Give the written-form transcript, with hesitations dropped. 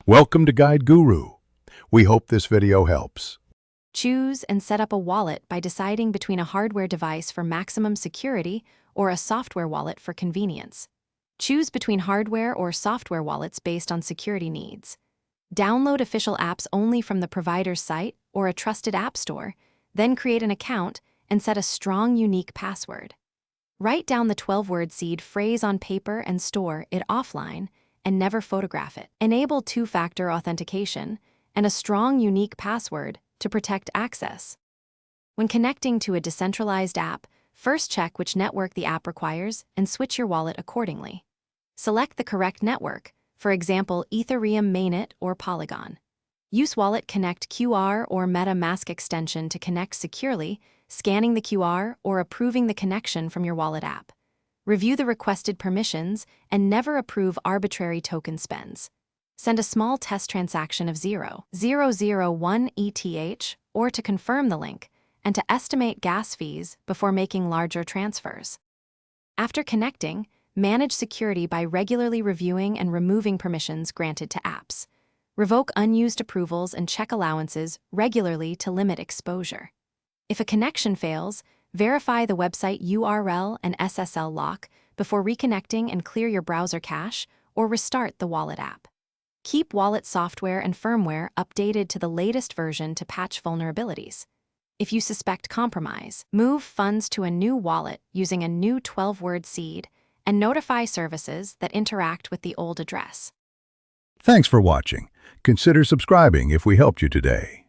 Welcome to Guide Guru. We hope this video helps. Choose and set up a wallet by deciding between a hardware device for maximum security or a software wallet for convenience. Choose between hardware or software wallets based on security needs. Download official apps only from the provider's site or a trusted app store, then create an account and set a strong, unique password. Write down the 12-word seed phrase on paper and store it offline and never photograph it. Enable two-factor authentication and a strong, unique password to protect access. When connecting to a decentralized app, first check which network the app requires and switch your wallet accordingly. Select the correct network, for example, Ethereum Mainnet or Polygon. Use Wallet Connect QR or MetaMask extension to connect securely, scanning the QR or approving the connection from your wallet app. Review the requested permissions and never approve arbitrary token spends. Send a small test transaction of 0.001 ETH or to confirm the link and to estimate gas fees before making larger transfers. After connecting, manage security by regularly reviewing and removing permissions granted to apps. Revoke unused approvals and check allowances regularly to limit exposure. If a connection fails, verify the website URL and SSL lock before reconnecting and clear your browser cache or restart the wallet app. Keep wallet software and firmware updated to the latest version to patch vulnerabilities. If you suspect compromise, move funds to a new wallet using a new 12-word seed and notify services that interact with the old address. Thanks for watching. Consider subscribing if we helped you today.